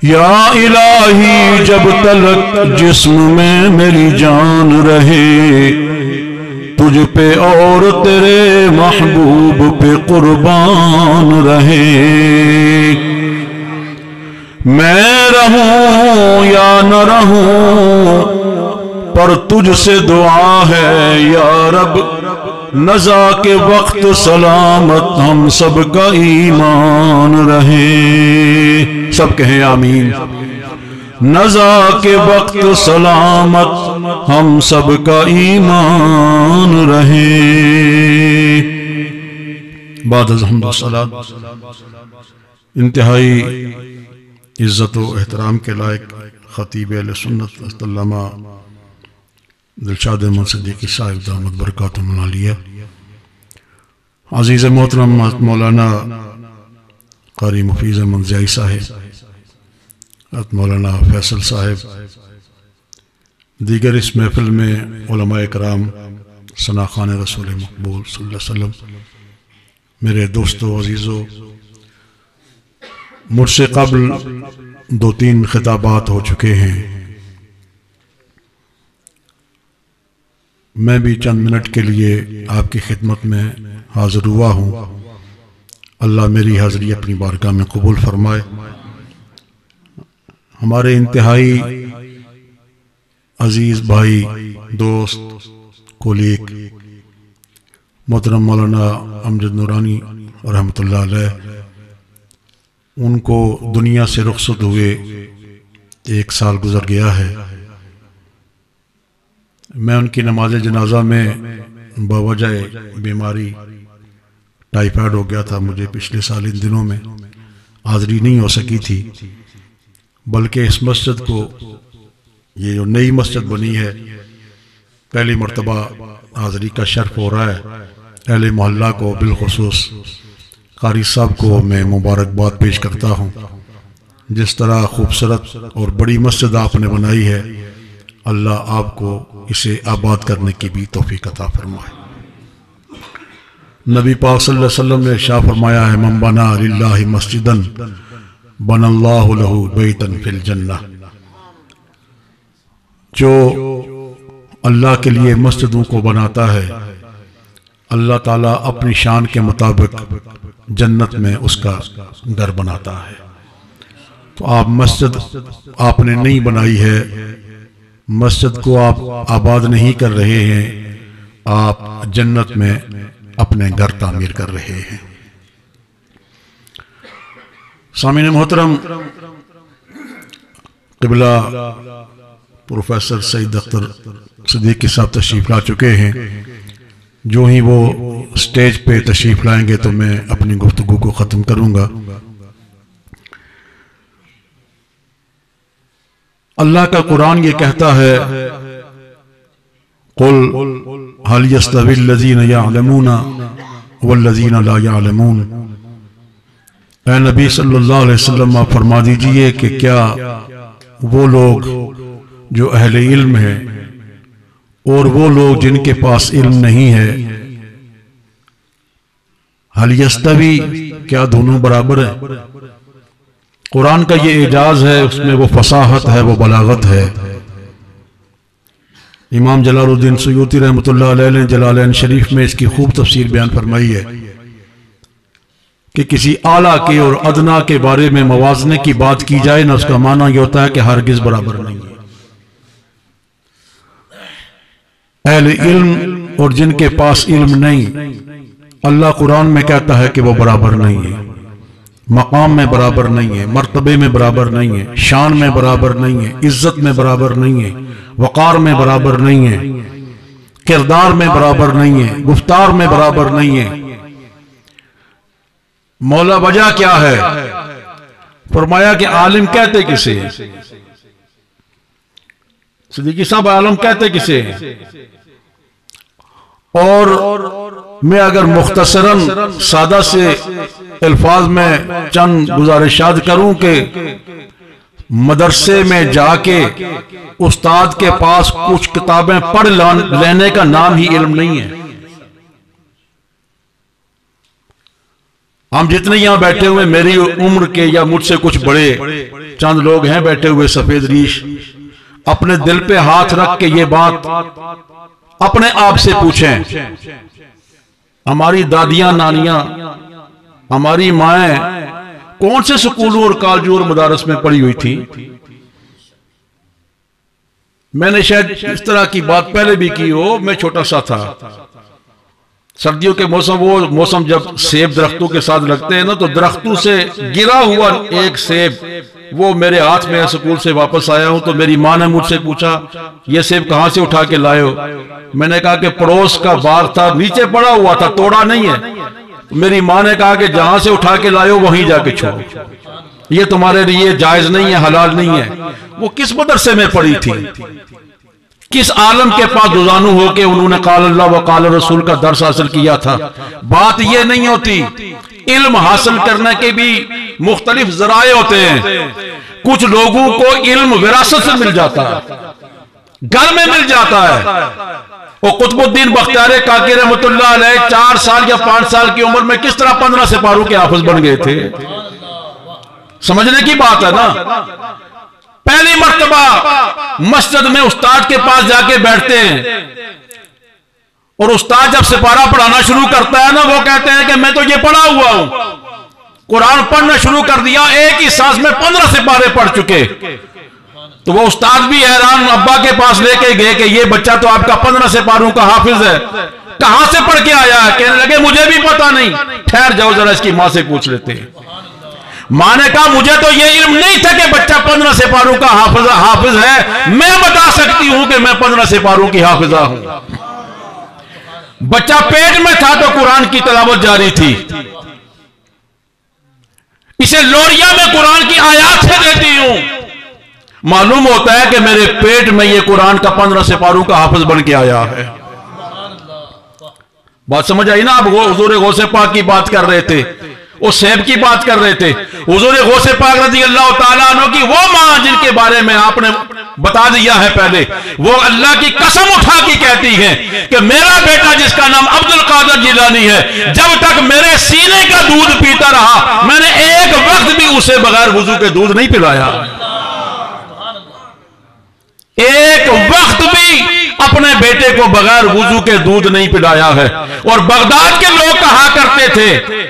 یا الہی جب تلک جسم میں میری جان رہے، تجھ پہ اور تیرے محبوب پہ قربان رہے، میں رہوں یا نہ رہوں پر تجھ سے دعا ہے یا رب، نزا کے وقت سلامت ہم سب کا ایمان رہے، سب کہیں آمین۔ نزا کے وقت سلامت ہم سب کا ایمان رہے۔ بعد از حمد و صلاۃ انتہائی عزت و احترام کے لائق خطیب اہل سنت علامہ دلشاد احمد صدیقی صاحب دامت برکاتہم العالیہ، عزیز محترم مولانا قاری مفیظ احمد زیائی صاحب، مولانا فیصل صاحب، دیگر اس محفل میں علماء کرام، ثناخوان رسول مقبول صلی اللہ علیہ وسلم، میرے دوستو عزیزو، مجھ سے قبل 2-3 خطابات ہو چکے ہیں، میں بھی چند منٹ کے لیے آپ کی خدمت میں حاضر ہوا ہوں۔ اللہ میری حاضری اپنی بارگاہ میں قبول فرمائے۔ ہمارے انتہائی عزیز بھائی، دوست، کولیگ محترم مولانا امجد نورانی رحمۃ اللہ علیہ، ان کو دنیا سے رخصت ہوئے 1 سال گزر گیا ہے۔ میں ان کی نماز جنازہ میں بوجہ بیماری ٹائیفائیڈ ہو گیا تھا، مجھے پچھلے سال ان دنوں میں حاضری نہیں ہو سکی تھی، بلکہ اس مسجد کو، یہ جو نئی مسجد بنی ہے، پہلی مرتبہ حاضری کا شرف ہو رہا ہے۔ اہل محلہ کو، بالخصوص قاری صاحب کو میں مبارکباد پیش کرتا ہوں۔ جس طرح خوبصورت اور بڑی مسجد آپ نے بنائی ہے، اللہ آپ کو اسے آباد کرنے کی بھی توفیق عطا فرمائے۔ نبی پاک صلی اللہ علیہ وسلم نے ارشاد فرمایا ہے، من بنا للہ مسجدا بنى اللہ لہ بیتا فی الجنہ، جو اللہ کے لیے مسجدوں کو بناتا ہے، اللہ تعالیٰ اپنی شان کے مطابق جنت میں اس کا گھر بناتا ہے۔ تو آپ مسجد آپ نے نہیں بنائی ہے، مسجد کو آپ آباد نہیں کر رہے ہیں، آپ جنت میں اپنے گھر تعمیر کر رہے ہیں۔ سامعین محترم، قبلہ پروفیسر سعید اختر صدیقی صاحب تشریف لا چکے ہیں۔ جو ہی وہ سٹیج پہ تشریف لائیں گے تو میں اپنی گفتگو کو ختم کروں گا۔ اللہ کا قرآن یہ کہتا ہے، قل هل يستوي الذين يعلمون والذين لا يعلمون، اے نبی صلی اللہ علیہ وسلم آپ فرما دیجئے کہ کیا وہ لوگ جو اہل علم ہیں اور وہ لوگ جن کے پاس علم نہیں ہے، هل يستوي، کیا دونوں برابر ہیں؟ قرآن کا یہ اعجاز ہے، اس میں وہ فصاحت ہے، وہ بلاغت ہے۔ امام جلال الدین سیوطی رحمۃ اللہ علیہ نے جلالین شریف میں اس کی خوب تفسیر بیان فرمائی ہے کہ کسی اعلیٰ کے اور ادنا کے بارے میں موازنے کی بات کی جائے نہ، اس کا معنی یہ ہوتا ہے کہ ہرگز برابر نہیں ہے۔ اہل علم اور جن کے پاس علم نہیں، اللہ قرآن میں کہتا ہے کہ وہ برابر نہیں ہے، مقام میں برابر نہیں ہے، مرتبے میں برابر نہیں ہے، شان میں برابر نہیں ہے، عزت میں برابر نہیں ہے، وقار میں برابر نہیں ہے، کردار میں برابر نہیں ہے، گفتار میں برابر نہیں ہے۔ مولا وجہ کیا ہے؟ فرمایا کہ عالم کہتے کسے ہیں؟ صدیقی صاحب عالم کہتے کسے ہیں؟ اور میں اگر مختصراً سادہ سے الفاظ میں چند گزارشات کروں کہ مدرسے میں جا کے استاد کے پاس کچھ کتابیں پڑھ لینے کا نام ہی علم نہیں ہے۔ ہم جتنے یہاں بیٹھے ہوئے میری عمر کے یا مجھ سے کچھ بڑے چند لوگ ہیں بیٹھے ہوئے سفید ریش، اپنے دل پہ ہاتھ رکھ کے یہ بات اپنے آپ سے پوچھیں، ہماری دادیاں نانیاں ہماری مائیں کون سے سکولوں اور کالجوں اور مدارس میں پڑھی ہوئی تھی؟ میں نے شاید اس طرح کی بات پہلے بھی کی ہو، میں چھوٹا سا تھا، سردیوں کے موسم، وہ موسم جب سیب درختوں کے ساتھ لگتے ہیں نا، تو درختوں سے گرا ہوا ایک سیب وہ میرے ہاتھ میں سکول سے واپس آیا ہوں تو میری ماں نے مجھ سے پوچھا یہ سیب کہاں سے اٹھا کے لائے ہو؟ میں نے کہا کہ پڑوس کا باغ تھا، نیچے پڑا ہوا تھا، توڑا نہیں ہے۔ میری ماں نے کہا کہ جہاں سے اٹھا کے لائے ہو وہیں جا کے چھوڑو، یہ تمہارے لیے جائز نہیں ہے، حلال نہیں ہے۔ وہ کس مدرسے میں پڑھی تھی، کس عالم کے پاس گزانو ہو کے انہوں نے قال اللہ و قال رسول کا درس حاصل کیا تھا؟ بات یہ نہیں ہوتی، علم حاصل کرنے کے بھی مختلف ذرائع ہوتے ہیں۔ کچھ لوگوں کو علم وراثت سے مل جاتا ہے، گھر میں مل جاتا ہے۔ وہ قطب الدین بختیار کاکی رحمت اللہ علیہ 4 سال یا 5 سال کی عمر میں کس طرح 15 سپاروں کے حافظ بن گئے تھے؟ سمجھنے کی بات ہے نا۔ پہلی مرتبہ مسجد میں استاد کے پاس جا کے بیٹھتے ہیں اور استاد جب سپارہ پڑھانا شروع کرتا ہے نا، وہ کہتے ہیں کہ میں تو یہ پڑھا ہوا ہوں، قرآن پڑھنا شروع کر دیا، ایک ہی سانس میں 15 سپارے پڑھ چکے۔ تو وہ استاد بھی حیران ابا کے پاس لے کے گئے کہ یہ بچہ تو آپ کا 15 سپاروں کا حافظ ہے، کہاں سے پڑھ کے آیا ہے؟ کہنے لگے مجھے بھی پتا نہیں، ٹھہر جاؤ ذرا اس کی ماں سے پوچھ لیتے ہیں۔ ماں نے کہا مجھے تو یہ علم نہیں تھا کہ بچہ 15 سپاروں کا حافظ ہے، میں بتا سکتی ہوں کہ میں 15 سپاروں کی حافظہ ہوں۔ بچہ پیٹ میں تھا تو قرآن کی تلاوت جاری تھی، اسے لوریاں میں قرآن کی آیات سے دیتی ہوں، معلوم ہوتا ہے کہ میرے پیٹ میں یہ قرآن کا 15 سپاروں کا حافظ بن کے آیا ہے۔ بات سمجھ آئی نا؟ آپ حضور غوث پاک کی بات کر رہے تھے، وہ سیب کی بات کر رہے تھے۔ حضور غوث پاک رضی اللہ تعالیٰ عنہ کی وہ ماں جن کے بارے میں آپ نے بتا دیا ہے پہلے، وہ اللہ کی قسم اٹھا کے کہتی ہیں کہ میرا بیٹا جس کا نام عبد القادر جیلانی ہے، جب تک میرے سینے کا دودھ پیتا رہا میں نے ایک وقت بھی اسے بغیر وضو کے دودھ نہیں پلایا، ایک وقت بھی اپنے بیٹے کو بغیر وضو کے دودھ نہیں پلایا ہے۔ اور بغداد کے لوگ کہا کرتے تھے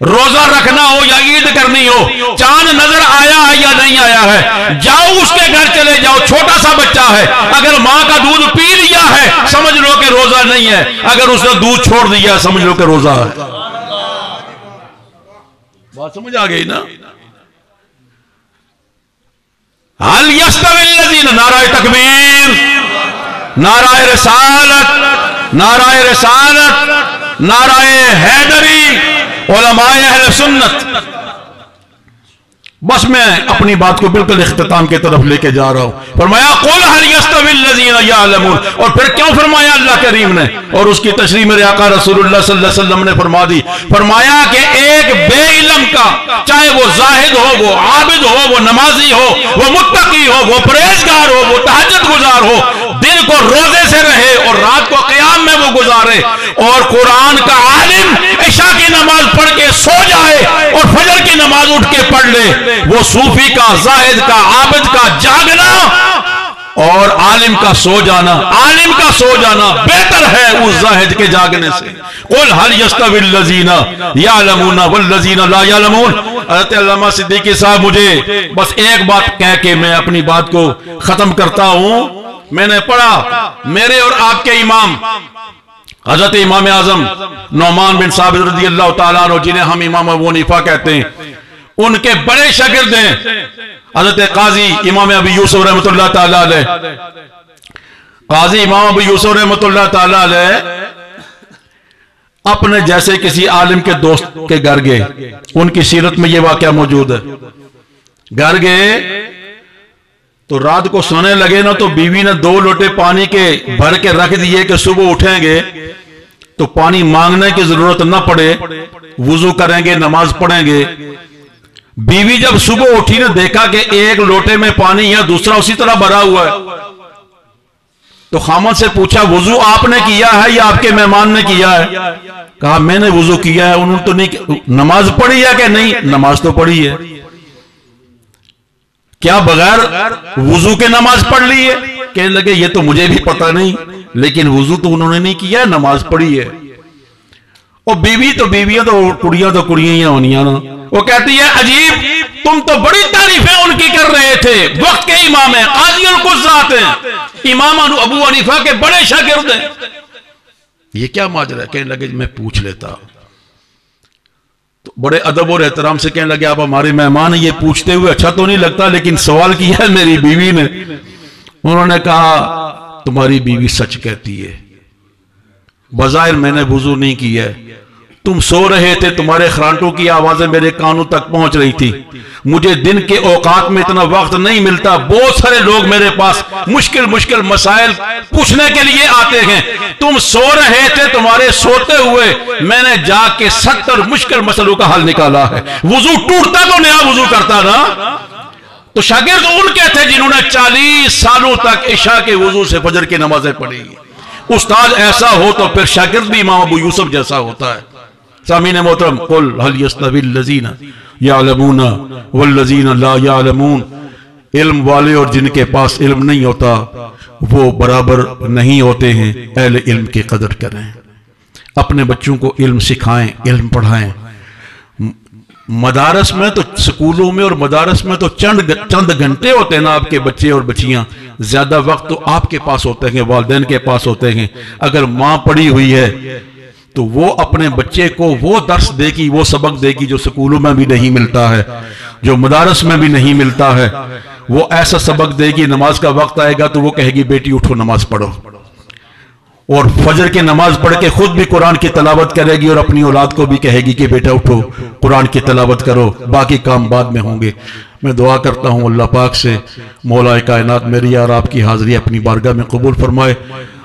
روزہ رکھنا ہو یا عید کرنی ہو، چاند نظر آیا ہے یا نہیں آیا ہے، جاؤ اس کے گھر چلے جاؤ، چھوٹا سا بچہ ہے، اگر ماں کا دودھ پی لیا ہے سمجھ لو کہ روزہ نہیں ہے، اگر اس نے دودھ چھوڑ دیا سمجھ لو کہ روزہ ہے۔ بات سمجھ آ گئی نا؟ حل یستوی الذین، نعرہ تکبیر، نعرہ رسالت، نعرہ رسالت، نعرہ حیدری، علماء اہل سنت۔ بس میں اپنی بات کو بالکل اختتام کی طرف لے کے جا رہا ہوں۔ فرمایا قل هل يستوي الذين يعلمون، اور پھر کیوں فرمایا اللہ کریم نے، اور اس کی تشریح میرے آقا رسول اللہ صلی اللہ علیہ وسلم نے فرما دی، فرمایا کہ ایک بے علم کا، چاہے وہ زاہد ہو، وہ عابد ہو، وہ نمازی ہو، وہ متقی ہو، وہ پرہیزگار ہو، وہ تہجد گزار ہو، دن کو روزے سے رہے اور رات کو قیام میں وہ گزارے، اور قرآن کا عالم عشاء کی نماز پڑھ کے سو جائے اور فجر کی نماز اٹھ کے پڑھ لے، وہ صوفی کا، زاہد کا، عابد کا جاگنا اور عالم کا سو جانا، عالم کا سو جانا بہتر ہے اس زاہد کے جاگنے سے۔ قل هل يستوي الذين يعلمون والذين لا يعلمون۔ حضرت علامہ صدیقی صاحب مجھے بس ایک بات کہہ کے میں اپنی بات کو ختم کرتا ہوں۔ میں نے پڑھا میرے اور آپ کے امام حضرت امام اعظم نعمان بن ثابت رضی اللہ تعالیٰ عنہ، جنہیں ہم امام ابو حنیفہ کہتے ہیں، ان کے بڑے شاگرد ہیں حضرت قاضی امام ابی یوسف رحمۃ اللہ تعالیٰ علیہ۔ قاضی امام ابی یوسف رحمۃ اللہ تعالیٰ علیہ اپنے جیسے کسی عالم کے دوست کے گھر گئے، ان کی سیرت میں یہ واقعہ موجود ہے۔ گھر گئے تو رات کو سونے لگے نا، تو بیوی نے 2 لوٹے پانی کے بھر کے رکھ دیے کہ صبح اٹھیں گے تو پانی مانگنے کی ضرورت نہ پڑے، وضو کریں گے، نماز پڑھیں گے۔ بیوی جب صبح اٹھی نے دیکھا کہ ایک لوٹے میں پانی ہے، دوسرا اسی طرح بھرا ہوا ہے، تو خامد سے پوچھا وضو آپ نے کیا ہے یا آپ کے مہمان نے کیا ہے؟ کہا میں نے وضو کیا ہے. انہوں نے تو نہیں. نماز پڑھی ہے کہ نہیں؟ نماز تو پڑھی ہے. کیا بغیر وضو کے نماز پڑھ لی ہے؟ کہنے لگے یہ تو مجھے بھی پتہ نہیں، لیکن وضو تو انہوں نے نہیں کیا، نماز پڑھی ہے. اور بیوی تو بیویاں تو کڑیاں ہی ہونیاں نا. وہ کہتی ہے عجیب، تم تو بڑی تعریفیں ان کی کر رہے تھے، وقت کے امام ہیں، قاضی القضات ہیں، امام ابو حنیفہ کے بڑے شاگرد ہیں، یہ کیا ماجرا ہے؟ کہنے لگے میں پوچھ لیتا. تو بڑے ادب اور احترام سے کہنے لگے آپ ہمارے مہمان ہیں، یہ پوچھتے ہوئے اچھا تو نہیں لگتا، لیکن سوال کیا ہے میری بیوی نے. انہوں نے کہا تمہاری بیوی سچ کہتی ہے، بظاہر میں نے وضو نہیں کیا ہے، تم سو رہے تھے، تمہارے خرانٹوں کی آوازیں میرے کانوں تک پہنچ رہی تھی، مجھے دن کے اوقات میں اتنا وقت نہیں ملتا، بہت سارے لوگ میرے پاس مشکل مسائل پوچھنے کے لیے آتے ہیں، تم سو رہے تھے، تمہارے سوتے ہوئے میں نے جا کے 70 مشکل مسئلوں کا حل نکالا ہے. وضو ٹوٹتا تو نیا وضو کرتا نا. تو شاگرد ان کے تھے جنہوں نے 40 سالوں تک عشاء کے وضو سے فجر کی نمازیں پڑھی. استاد ایسا ہو تو پھر شاگرد بھی امام ابو یوسف جیسا ہوتا ہے. سامعین محترم، قل هل يستوي الذين يعلمون والذين لا يعلمون، علم والے اور جن کے پاس علم نہیں ہوتا وہ برابر نہیں ہوتے ہیں. اہل علم کی قدر کریں، اپنے بچوں کو علم سکھائیں، علم پڑھائیں. مدارس میں تو سکولوں میں اور مدارس میں تو چند گھنٹے ہوتے ہیں نا آپ کے بچے اور بچیاں، زیادہ وقت تو آپ کے پاس ہوتے ہیں، والدین کے پاس ہوتے ہیں. اگر ماں پڑھی ہوئی ہے تو وہ اپنے بچے کو وہ درس دے گی، وہ سبق دے گی جو سکولوں میں بھی نہیں ملتا ہے، جو مدارس میں بھی نہیں ملتا ہے. وہ ایسا سبق دے گی، نماز کا وقت آئے گا تو وہ کہے گی بیٹی اٹھو نماز پڑھو، اور فجر کی نماز پڑھ کے خود بھی قرآن کی تلاوت کرے گی اور اپنی اولاد کو بھی کہے گی کہ بیٹا اٹھو قرآن کی تلاوت کرو، باقی کام بعد میں ہوں گے. میں دعا کرتا ہوں اللہ پاک سے مولا کائنات میری اور آپ کی حاضری اپنی بارگاہ میں قبول فرمائے.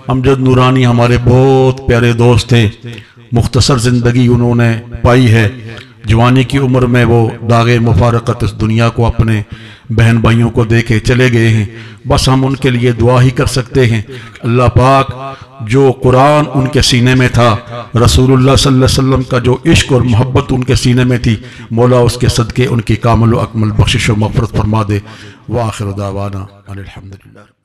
امجد نورانی ہمارے بہت پیارے دوست تھے، مختصر زندگی انہوں نے پائی ہے. جوانی کی عمر میں وہ داغ مفارقت اس دنیا کو اپنے بہن بھائیوں کو دے کے چلے گئے ہیں. بس ہم ان کے لیے دعا ہی کر سکتے ہیں. اللہ پاک جو قرآن ان کے سینے میں تھا، رسول اللہ صلی اللہ علیہ وسلم کا جو عشق اور محبت ان کے سینے میں تھی، مولا اس کے صدقے ان کی کامل و اکمل بخشش و مغفرت فرما دے. وآخر دعوانا ان الحمدللہ.